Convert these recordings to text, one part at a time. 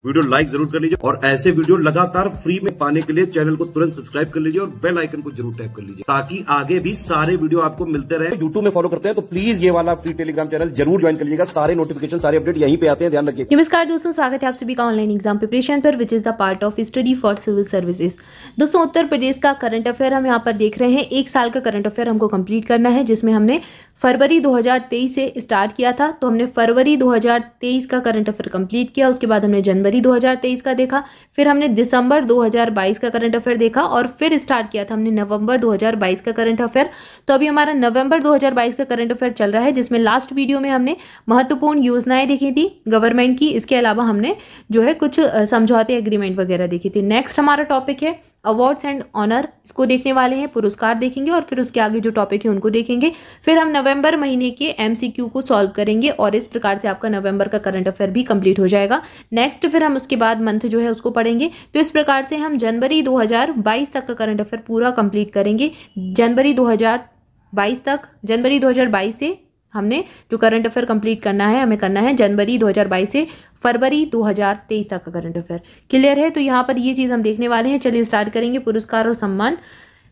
Video like जरूर कर लीजिए और ऐसे वीडियो लगातार फ्री में पाने के लिए चैनल को तुरंत सब्सक्राइब कर लीजिए और बेल आइकन को जरूर टैप कर लीजिए ताकि आगे भी सारे वीडियो आपको मिलते रहे। यूट्यूब में फॉलो करते हैं तो प्लीज ये वाला फ्री टेलीग्राम चैनल जरूर ज्वाइन कर लीजिएगा। सारे नोटिफिकेशन सारे अपडेट यहीं पे आते हैं, ध्यान रखिए। नमस्कार दोस्तों, स्वागत है आप सभी का ऑनलाइन एग्जाम प्रिपरेशन पर, which is the part of study for civil services. दोस्तों, उत्तर प्रदेश का करंट अफेयर हम यहाँ पर देख रहे हैं। एक साल का करंट अफेयर हमको कंप्लीट करना है, जिसमें हमने फरवरी 2023 से स्टार्ट किया था। तो हमने फरवरी 2023 का करंट अफेयर कंप्लीट किया, उसके बाद हमने जनवरी 2023 का देखा, फिर हमने दिसंबर 2022 का करंट अफेयर देखा और फिर स्टार्ट किया था हमने नवंबर 2022 का करंट अफेयर। तो अभी हमारा नवंबर 2022 का करंट अफेयर चल रहा है, जिसमें लास्ट वीडियो में हमने महत्वपूर्ण योजनाएं देखी थी गवर्नमेंट की। इसके अलावा हमने जो है कुछ समझौते एग्रीमेंट वगैरह देखी थी। नेक्स्ट हमारा टॉपिक है अवार्ड्स एंड ऑनर, इसको देखने वाले हैं, पुरस्कार देखेंगे और फिर उसके आगे जो टॉपिक है उनको देखेंगे। फिर हम नवंबर महीने के एमसीक्यू को सॉल्व करेंगे और इस प्रकार से आपका नवंबर का करंट अफेयर भी कंप्लीट हो जाएगा। नेक्स्ट फिर हम उसके बाद मंथ जो है उसको पढ़ेंगे। तो इस प्रकार से हम जनवरी 2022 तक का करंट अफेयर पूरा कंप्लीट करेंगे। जनवरी 2022 से हमने जो करंट अफेयर कंप्लीट करना है, हमें करना है जनवरी 2022 से फरवरी 2023 तक का करंट अफेयर। क्लियर है? तो यहाँ पर ये चीज़ हम देखने वाले हैं। चलिए स्टार्ट करेंगे। पुरस्कार और सम्मान।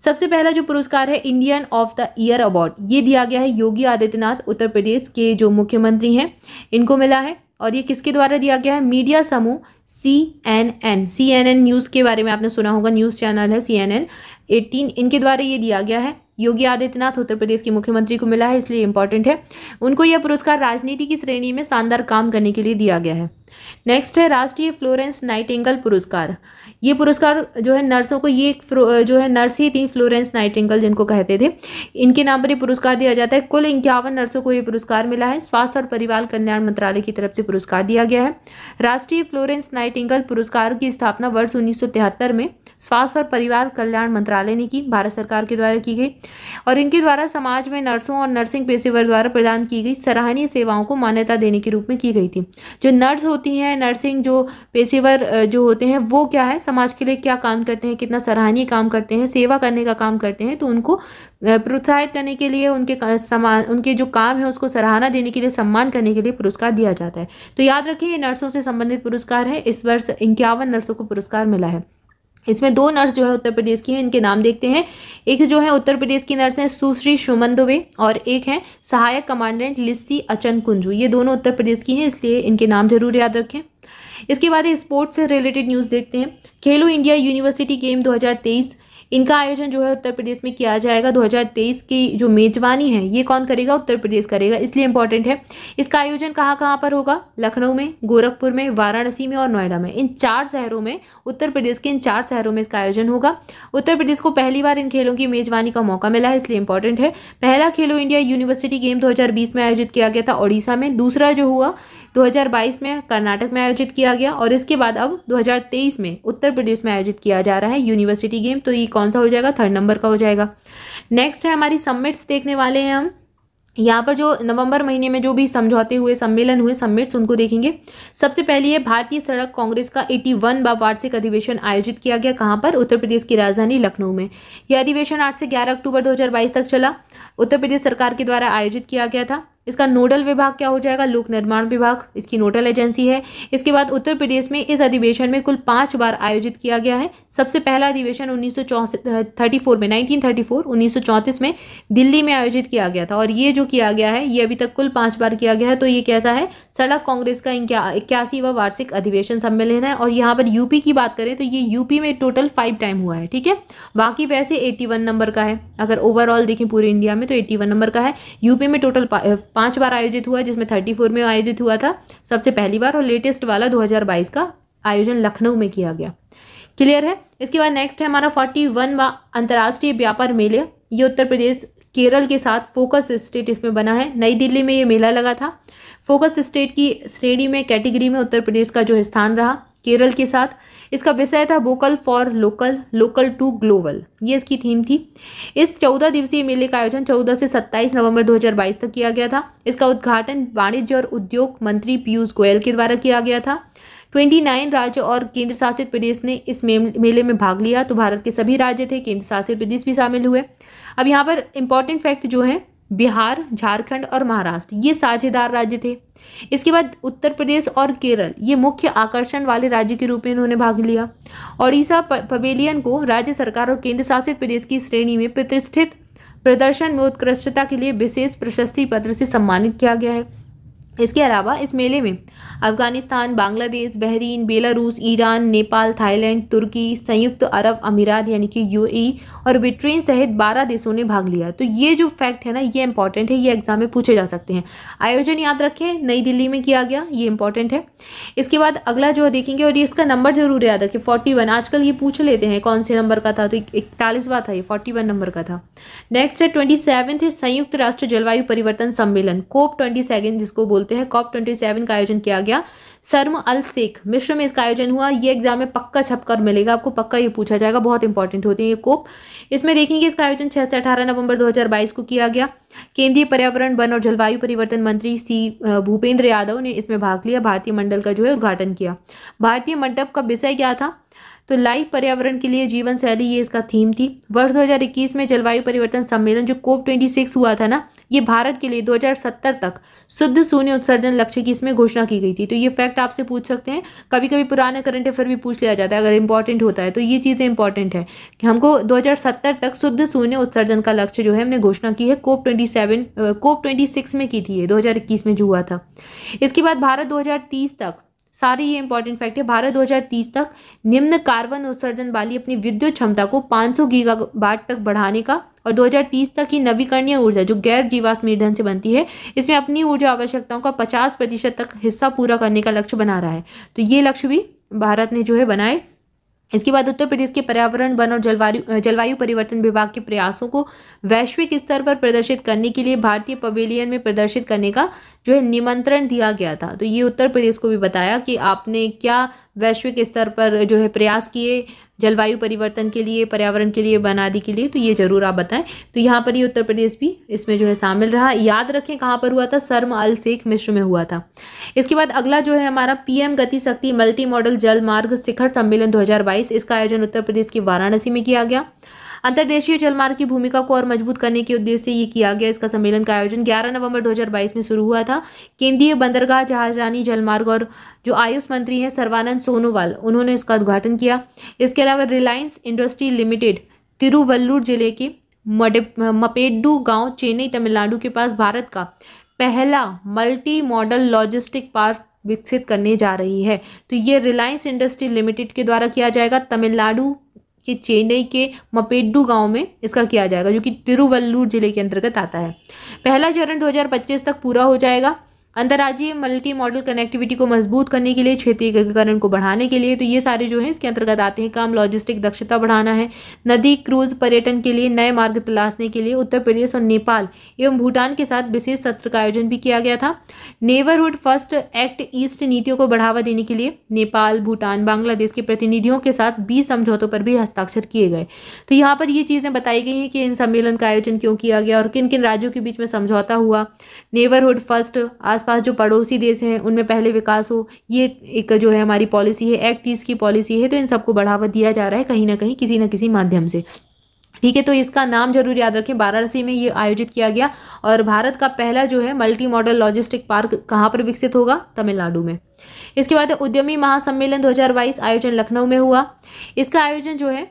सबसे पहला जो पुरस्कार है Indian of the year award, ये दिया गया है योगी आदित्यनाथ, उत्तर प्रदेश के जो मुख्यमंत्री हैं, इनको मिला है। और ये किसके द्वारा दिया गया है? मीडिया समूह CNN न्यूज़ के बारे में आपने सुना होगा, न्यूज़ चैनल है CNN 18, इनके द्वारा ये दिया गया है। योगी आदित्यनाथ उत्तर प्रदेश के मुख्यमंत्री को मिला है, इसलिए इंपॉर्टेंट है। उनको यह पुरस्कार राजनीति की श्रेणी में शानदार काम करने के लिए दिया गया है। नेक्स्ट है राष्ट्रीय फ्लोरेंस नाइटिंगेल पुरस्कार। ये पुरस्कार जो है नर्सों को, ये जो है नर्स ही थी फ्लोरेंस नाइटिंगेल जिनको कहते थे, इनके नाम पर ये पुरस्कार दिया जाता है। कुल 51 नर्सों को ये पुरस्कार मिला है। स्वास्थ्य और परिवार कल्याण मंत्रालय की तरफ से पुरस्कार दिया गया है। राष्ट्रीय फ्लोरेंस नाइटिंगेल पुरस्कार की स्थापना वर्ष 1973 में स्वास्थ्य और परिवार कल्याण मंत्रालय ने की, भारत सरकार के द्वारा की गई। और इनके द्वारा समाज में नर्सों और नर्सिंग पेशेवर द्वारा प्रदान की गई सराहनीय सेवाओं को मान्यता देने के रूप में की गई थी। जो नर्स होती हैं, नर्सिंग जो पेशेवर जो होते हैं, वो क्या है, समाज के लिए क्या काम करते हैं, कितना सराहनीय काम करते हैं, सेवा करने का काम करते हैं, तो उनको प्रोत्साहित करने के लिए, उनके जो काम है उसको सराहना देने के लिए, सम्मान करने के लिए पुरस्कार दिया जाता है। तो याद रखिए, ये नर्सों से संबंधित पुरस्कार है। इस वर्ष 51 नर्सों को पुरस्कार मिला है। इसमें 2 नर्स जो है उत्तर प्रदेश की हैं, इनके नाम देखते हैं। एक जो है उत्तर प्रदेश की नर्स है सुश्री सुमन दुबे और एक है सहायक कमांडेंट लिस्सी अचन कुंजू। ये दोनों उत्तर प्रदेश की हैं, इसलिए इनके नाम जरूर याद रखें। इसके बाद स्पोर्ट्स से रिलेटेड न्यूज़ देखते हैं। खेलो इंडिया यूनिवर्सिटी गेम 2023, इनका आयोजन जो है उत्तर प्रदेश में किया जाएगा। 2023 की जो मेजबानी है ये कौन करेगा? उत्तर प्रदेश करेगा, इसलिए इंपॉर्टेंट है। इसका आयोजन कहाँ कहाँ पर होगा? लखनऊ में, गोरखपुर में, वाराणसी में और नोएडा में। इन 4 शहरों में, उत्तर प्रदेश के इन 4 शहरों में इसका आयोजन होगा। उत्तर प्रदेश को पहली बार इन खेलों की मेजबानी का मौका मिला है, इसलिए इंपॉर्टेंट है। पहला खेलो इंडिया यूनिवर्सिटी गेम 2020 में आयोजित किया गया था ओडिशा में। दूसरा जो हुआ 2022 में कर्नाटक में आयोजित किया गया और इसके बाद अब 2023 में उत्तर प्रदेश में आयोजित किया जा रहा है यूनिवर्सिटी गेम। तो ये कौन सा हो जाएगा? 3rd नंबर का हो जाएगा। नेक्स्ट है हमारी समिट्स देखने वाले हैं हम। यहाँ पर जो नवंबर महीने में जो भी समझौते हुए, सम्मेलन हुए, समिट्स, उनको देखेंगे। सबसे पहली है भारतीय सड़क कांग्रेस का 81वां वार्षिक अधिवेशन आयोजित किया गया। कहाँ पर? उत्तर प्रदेश की राजधानी लखनऊ में। यह अधिवेशन 8 से 11 अक्टूबर 2022 तक चला। उत्तर प्रदेश सरकार के द्वारा आयोजित किया गया था। इसका नोडल विभाग क्या हो जाएगा? लोक निर्माण विभाग इसकी नोडल एजेंसी है। इसके बाद उत्तर प्रदेश में इस अधिवेशन में कुल 5 बार आयोजित किया गया है। सबसे पहला अधिवेशन 1934 में दिल्ली में आयोजित किया गया था और ये जो किया गया है ये अभी तक कुल 5 बार किया गया है। तो ये कैसा है? सड़क कांग्रेस का 81वां वार्षिक अधिवेशन सम्मेलन है। और यहाँ पर यूपी की बात करें तो ये यूपी में टोटल 5 टाइम हुआ है, ठीक है। बाकी वैसे 81 नंबर का है। अगर ओवरऑल देखें पूरे इंडिया में तो 81 नंबर का है। यूपी में टोटल 5 बार आयोजित हुआ, जिसमें 34 में आयोजित हुआ था सबसे पहली बार, और लेटेस्ट वाला 2022 का आयोजन लखनऊ में किया गया। क्लियर है? इसके बाद नेक्स्ट है हमारा 41वां अंतर्राष्ट्रीय व्यापार मेले। ये उत्तर प्रदेश केरल के साथ फोकस स्टेट इसमें बना है। नई दिल्ली में ये मेला लगा था। फोकस स्टेट की श्रेणी में, कैटेगरी में उत्तर प्रदेश का जो स्थान रहा केरल के साथ। इसका विषय था vocal for local, local to global, ये इसकी थीम थी। इस 14 दिवसीय मेले का आयोजन 14 से 27 नवंबर 2022 तक किया गया था। इसका उद्घाटन वाणिज्य और उद्योग मंत्री पीयूष गोयल के द्वारा किया गया था। 29 राज्य और केंद्र शासित प्रदेश ने इस मेले में भाग लिया। तो भारत के सभी राज्य थे, केंद्र शासित प्रदेश भी शामिल हुए। अब यहाँ पर इंपॉर्टेंट फैक्ट जो है बिहार, झारखंड और महाराष्ट्र ये साझेदार राज्य थे। इसके बाद उत्तर प्रदेश और केरल ये मुख्य आकर्षण वाले राज्य के रूप में इन्होंने भाग लिया। ओडिशा पवेलियन को राज्य सरकार और केंद्र शासित प्रदेश की श्रेणी में प्रतिष्ठित प्रदर्शन में उत्कृष्टता के लिए विशेष प्रशस्ति पत्र से सम्मानित किया गया है। इसके अलावा इस मेले में Afghanistan, Bangladesh, Bahrain, Belarus, Iran, Nepal, Thailand, तुर्की, संयुक्त अरब अमीरात यानी कि यूएई और ब्रिटेन सहित 12 देशों ने भाग लिया। तो ये जो फैक्ट है ना, ये इंपॉर्टेंट है, ये एग्जाम में पूछे जा सकते हैं। आयोजन याद रखें, नई दिल्ली में किया गया, ये इंपॉर्टेंट है। इसके बाद अगला जो देखेंगे, और ये इसका नंबर जरूर याद रखें, 41। आजकल ये पूछ लेते हैं कौन से नंबर का था, तो 41वां था, ये 41 नंबर का था। नेक्स्ट है 27 है संयुक्त राष्ट्र जलवायु परिवर्तन सम्मेलन COP27 जिसको बोलते हैं, COP27 का आयोजन किया गया शर्म अल शेख मिस्र में इसका आयोजन हुआ। ये एग्जाम में पक्का छपकर मिलेगा आपको, पक्का ये पूछा जाएगा, बहुत इंपॉर्टेंट होते हैं ये कोप। इसमें देखेंगे इसका आयोजन 6 से 18 नवंबर 2022 को किया गया। केंद्रीय पर्यावरण, वन और जलवायु परिवर्तन मंत्री भूपेंद्र यादव ने इसमें भाग लिया। भारतीय मंडल का जो है उद्घाटन किया। भारतीय मंडप का विषय क्या था, तो लाइव पर्यावरण के लिए जीवन शैली, ये इसका थीम थी। वर्ष 2021 में जलवायु परिवर्तन सम्मेलन जो COP26 हुआ था ना, ये भारत के लिए 2070 तक शुद्ध शून्य उत्सर्जन लक्ष्य की इसमें घोषणा की गई थी। तो ये फैक्ट आपसे पूछ सकते हैं, कभी कभी पुराने करंट अफेयर भी पूछ लिया जाता है अगर इंपॉर्टेंट होता है। तो ये चीज़ें इंपॉर्टेंट है कि हमको 2070 तक शुद्ध शून्य उत्सर्जन का लक्ष्य जो है हमने घोषणा की है। COP26 में की थी, ये 2021 में जो हुआ था। इसके बाद भारत 2030 तक, सारे ये इंपॉर्टेंट फैक्ट है, भारत 2030 तक निम्न कार्बन उत्सर्जन वाली अपनी विद्युत क्षमता को 500 गीगावाट तक बढ़ाने का, और 2030 तक ही नवीकरणीय ऊर्जा जो गैर जीवाश्म ईंधन से बनती है, इसमें अपनी ऊर्जा आवश्यकताओं का 50% तक हिस्सा पूरा करने का लक्ष्य बना रहा है। तो ये लक्ष्य भी भारत ने जो है बनाए। इसके बाद उत्तर प्रदेश के पर्यावरण, वन और जलवायु परिवर्तन विभाग के प्रयासों को वैश्विक स्तर पर प्रदर्शित करने के लिए भारतीय पवेलियन में प्रदर्शित करने का जो है निमंत्रण दिया गया था। तो ये उत्तर प्रदेश को भी बताया कि आपने क्या वैश्विक स्तर पर जो है प्रयास किए जलवायु परिवर्तन के लिए, पर्यावरण के लिए, वन आदि के लिए, तो ये जरूर आप बताएं। तो यहाँ पर ये उत्तर प्रदेश भी इसमें जो है शामिल रहा। याद रखें कहाँ पर हुआ था, शर्म अल शेख मिस्र में हुआ था। इसके बाद अगला जो है हमारा PM गति शक्ति मल्टी मॉडल जल मार्ग शिखर सम्मेलन 2022, इसका आयोजन उत्तर प्रदेश के वाराणसी में किया गया। अंतर्देशीय जलमार्ग की भूमिका को और मजबूत करने के उद्देश्य से ये किया गया। इसका सम्मेलन का आयोजन 11 नवंबर 2022 में शुरू हुआ था। केंद्रीय बंदरगाह, जहाजरानी, जलमार्ग और जो आयुष मंत्री हैं सर्बानंद सोनोवाल, उन्होंने इसका उद्घाटन किया। इसके अलावा रिलायंस इंडस्ट्री लिमिटेड तिरुवल्लुर जिले के मपेड्डू गांव, चेन्नई, तमिलनाडु के पास भारत का पहला मल्टी मॉडल लॉजिस्टिक पार्क विकसित करने जा रही है। तो ये रिलायंस इंडस्ट्री लिमिटेड के द्वारा किया जाएगा। तमिलनाडु कि चेन्नई के मपेड्डू गांव में इसका किया जाएगा, जो कि तिरुवल्लुर जिले के अंतर्गत आता है। पहला चरण 2025 तक पूरा हो जाएगा। अंतर्राज्यीय मल्टी मॉडल कनेक्टिविटी को मजबूत करने के लिए, क्षेत्रीय एकीकरण को बढ़ाने के लिए, तो ये सारे जो हैं इसके अंतर्गत आते हैं काम। लॉजिस्टिक दक्षता बढ़ाना है, नदी क्रूज पर्यटन के लिए नए मार्ग तलाशने के लिए उत्तर प्रदेश और नेपाल एवं भूटान के साथ विशेष सत्र का आयोजन भी किया गया था। नेबरहुड फर्स्ट एक्ट ईस्ट नीतियों को बढ़ावा देने के लिए नेपाल, भूटान, बांग्लादेश के प्रतिनिधियों के साथ 20 समझौतों पर भी हस्ताक्षर किए गए। तो यहाँ पर ये चीज़ें बताई गई हैं कि इन सम्मेलन का आयोजन क्यों किया गया और किन किन राज्यों के बीच में समझौता हुआ। नेबरहुड फर्स्ट, आसपास जो पड़ोसी देश हैं उनमें पहले विकास हो, ये एक जो है हमारी पॉलिसी है, एक्ट ईस्ट की पॉलिसी है। तो इन सबको बढ़ावा दिया जा रहा है कहीं ना कहीं, किसी न किसी माध्यम से। ठीक है, तो इसका नाम जरूर याद रखें। वाराणसी में ये आयोजित किया गया और भारत का पहला जो है मल्टी मॉडल लॉजिस्टिक पार्क कहाँ पर विकसित होगा, तमिलनाडु में। इसके बाद उद्यमी महासम्मेलन 2022 आयोजन लखनऊ में हुआ। इसका आयोजन जो है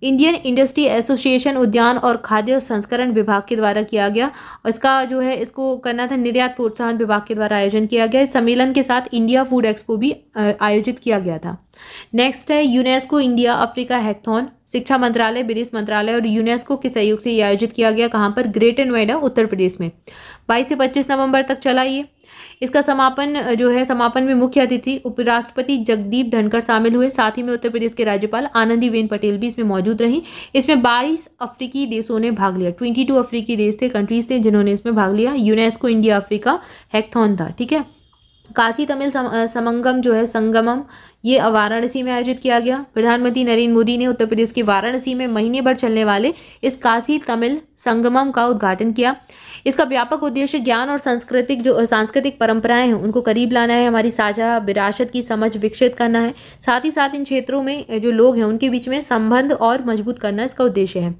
इंडियन इंडस्ट्री एसोसिएशन, उद्यान और खाद्य संस्करण विभाग के द्वारा किया गया। और इसका जो है इसको करना था निर्यात प्रोत्साहन विभाग के द्वारा आयोजन किया गया। इस सम्मेलन के साथ इंडिया फूड एक्सपो भी आयोजित किया गया था। नेक्स्ट है यूनेस्को इंडिया अफ्रीका हैकथॉन। शिक्षा मंत्रालय, विदेश मंत्रालय और यूनेस्को के सहयोग से ये आयोजित किया गया। कहाँ पर, ग्रेटर नोएडा, उत्तर प्रदेश में। 22 से 25 नवंबर तक चला ये। इसका समापन जो है, समापन में मुख्य अतिथि उपराष्ट्रपति जगदीप धनखड़ शामिल हुए। साथ ही में उत्तर प्रदेश के राज्यपाल आनंदीबेन पटेल भी इसमें मौजूद रहीं। इसमें 22 अफ्रीकी देशों ने भाग लिया। 22 अफ्रीकी देश थे, कंट्रीज थे जिन्होंने इसमें भाग लिया। यूनेस्को इंडिया अफ्रीका हैकथॉन था। ठीक है, काशी तमिल संगमम ये वाराणसी में आयोजित किया गया। प्रधानमंत्री नरेंद्र मोदी ने उत्तर प्रदेश के वाराणसी में महीने भर चलने वाले इस काशी तमिल संगमम का उद्घाटन किया। इसका व्यापक उद्देश्य ज्ञान और सांस्कृतिक परंपराएं हैं उनको करीब लाना है, हमारी साझा विरासत की समझ विकसित करना है, साथ ही साथ इन क्षेत्रों में जो लोग हैं उनके बीच में संबंध और मजबूत करना इसका उद्देश्य है।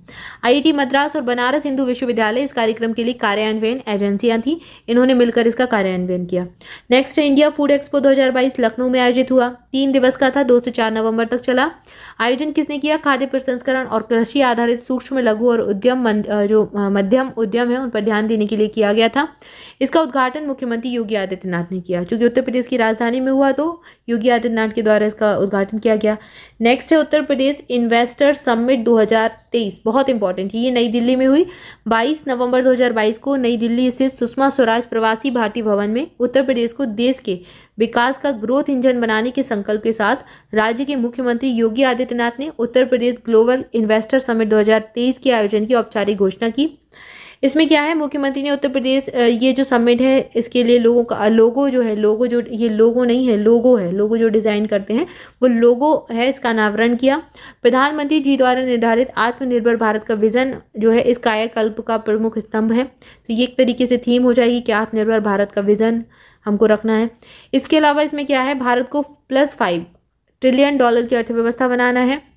IIT मद्रास और बनारस हिंदू विश्वविद्यालय इस कार्यक्रम के लिए कार्यान्वयन एजेंसियां थी, इन्होंने मिलकर इसका कार्यान्वयन किया। नेक्स्ट है इंडिया फूड एक्सपो 2022 लखनऊ में आयोजित हुआ। 3 दिवस का था, 2 से 4 नवंबर तक चला। आयोजन किसने किया? खाद्य प्रसंस्करण और कृषि आधारित सूक्ष्म लघु और मध्यम उद्यम है उन पर ध्यान देने के लिए किया गया था। इसका उद्घाटन मुख्यमंत्री योगी आदित्यनाथ ने किया। चूंकि उत्तर प्रदेश की राजधानी में हुआ तो योगी आदित्यनाथ के द्वारा इसका उद्घाटन किया गया। नेक्स्ट है उत्तर प्रदेश इन्वेस्टर समिट 2023, बहुत इंपॉर्टेंट है, ये नई दिल्ली में हुई। 22 नवंबर 2022 को नई दिल्ली स्थित सुषमा स्वराज प्रवासी भारतीय भवन में उत्तर प्रदेश को देश के विकास का ग्रोथ इंजन बनाने के संकल्प के साथ राज्य के मुख्यमंत्री योगी आदित्यनाथ ने Uttar Pradesh global investor summit 2023 के आयोजन की औपचारिक घोषणा की। इसमें क्या है, मुख्यमंत्री ने उत्तर प्रदेश ये जो समिट है इसके लिए लोगों का लोगो जो है, ये लोगो नहीं है, लोगो है, लोगो जो डिज़ाइन करते हैं वो लोगो है, इसका अनावरण किया। प्रधानमंत्री जी द्वारा निर्धारित आत्मनिर्भर भारत का विजन जो है इस कायाकल्प का प्रमुख स्तंभ है। तो ये एक तरीके से थीम हो जाएगी कि आत्मनिर्भर भारत का विजन हमको रखना है। इसके अलावा इसमें क्या है, भारत को +5 ट्रिलियन डॉलर की अर्थव्यवस्था बनाना है।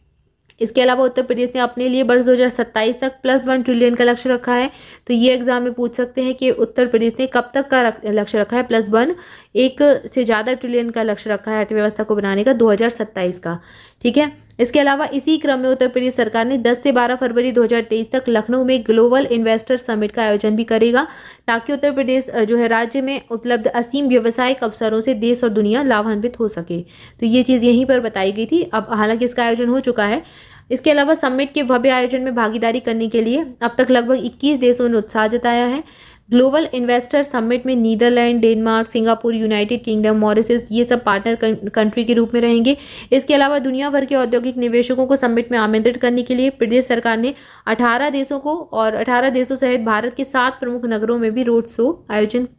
इसके अलावा उत्तर प्रदेश ने अपने लिए वर्ष 2027 तक +1 ट्रिलियन का लक्ष्य रखा है। तो ये एग्जाम में पूछ सकते हैं कि उत्तर प्रदेश ने कब तक का लक्ष्य रखा है, +1, 1 से ज़्यादा ट्रिलियन का लक्ष्य रखा है अर्थव्यवस्था को बनाने का 2027 का। ठीक है। इसके अलावा इसी क्रम में उत्तर प्रदेश सरकार ने 10 से 12 फरवरी 2023 तक लखनऊ में ग्लोबल इन्वेस्टर समिट का आयोजन भी करेगा, ताकि उत्तर प्रदेश जो है राज्य में उपलब्ध असीम व्यावसायिक अवसरों से देश और दुनिया लाभान्वित हो सके। तो ये चीज़ यहीं पर बताई गई थी। अब हालांकि इसका आयोजन हो चुका है। इसके अलावा समिट के भव्य आयोजन में भागीदारी करने के लिए अब तक लगभग 21 देशों ने उत्साह जताया है। ग्लोबल इन्वेस्टर समिट में Netherland, Denmark, Singapore, United Kingdom, Mauritius ये सब पार्टनर कंट्री के रूप में रहेंगे। इसके अलावा दुनिया भर के औद्योगिक निवेशकों को समिट में आमंत्रित करने के लिए प्रदेश सरकार ने 18 देशों को और 18 देशों सहित भारत के 7 प्रमुख नगरों में भी रोड शो आयोजित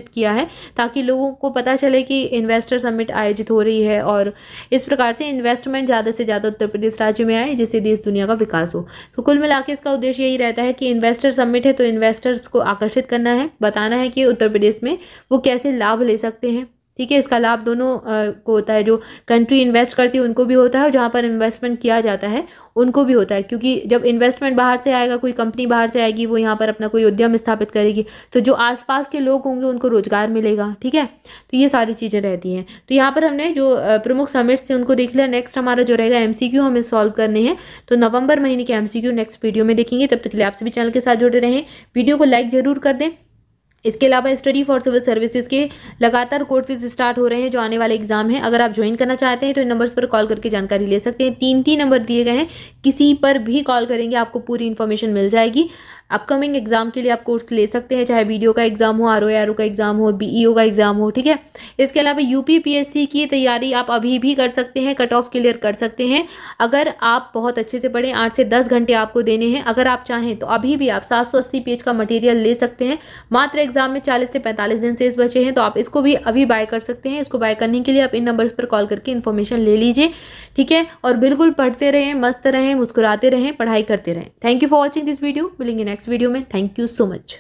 किया है, ताकि लोगों को पता चले कि इन्वेस्टर समिट आयोजित हो रही है और इस प्रकार से इन्वेस्टमेंट ज़्यादा से ज़्यादा उत्तर प्रदेश राज्य में आए, जिससे देश दुनिया का विकास हो। तो कुल मिलाकर इसका उद्देश्य यही रहता है कि इन्वेस्टर समिट है तो इन्वेस्टर्स को आकर्षित करना है, बताना है कि उत्तर प्रदेश में वो कैसे लाभ ले सकते हैं। ठीक है। इसका लाभ दोनों को होता है, जो कंट्री इन्वेस्ट करती है उनको भी होता है और जहाँ पर इन्वेस्टमेंट किया जाता है उनको भी होता है, क्योंकि जब इन्वेस्टमेंट बाहर से आएगा, कोई कंपनी बाहर से आएगी, वो यहाँ पर अपना कोई उद्यम स्थापित करेगी, तो जो आसपास के लोग होंगे उनको रोजगार मिलेगा। ठीक है। तो ये सारी चीज़ें रहती हैं। तो यहाँ पर हमने जो प्रमुख समिट्स थे उनको देख लिया। नेक्स्ट हमारा जो रहेगा MCQ हमें सॉल्व करने हैं, तो नवंबर महीने के MCQ नेक्स्ट वीडियो में देखेंगे। तब तक के लिए आप सभी चैनल के साथ जुड़े रहें, वीडियो को लाइक जरूर कर दें। इसके अलावा स्टडी फॉर सिविल सर्विसेज के लगातार कोर्सेज स्टार्ट हो रहे हैं जो आने वाले एग्जाम हैं। अगर आप ज्वाइन करना चाहते हैं तो इन नंबर्स पर कॉल करके जानकारी ले सकते हैं। 3 नंबर दिए गए हैं, किसी पर भी कॉल करेंगे आपको पूरी इन्फॉर्मेशन मिल जाएगी। अपकमिंग एग्जाम के लिए आप कोर्स ले सकते हैं, चाहे वीडियो का एग्जाम हो, RO का एग्जाम हो, BEO का एग्जाम हो। ठीक है। इसके अलावा UPPSC की तैयारी आप अभी भी कर सकते हैं, कट ऑफ क्लियर कर सकते हैं अगर आप बहुत अच्छे से पढ़ें। 8 से 10 घंटे आपको देने हैं। अगर आप चाहें तो अभी भी आप 780 पेज का मटेरियल ले सकते हैं। मात्र एग्जाम में 40 से 45 दिन शेष बचे हैं, तो आप इसको भी अभी बाय कर सकते हैं। इसको बाय करने के लिए आप इन नंबर्स पर कॉल करके इन्फॉर्मेशन ले लीजिए। ठीक है। और बिल्कुल पढ़ते रहें, मस्त रहें, मुस्कुराते रहें, पढ़ाई करते रहें। Thank you for watching this video. मिलेंगे नेक्स्ट वीडियो में। Thank you so much.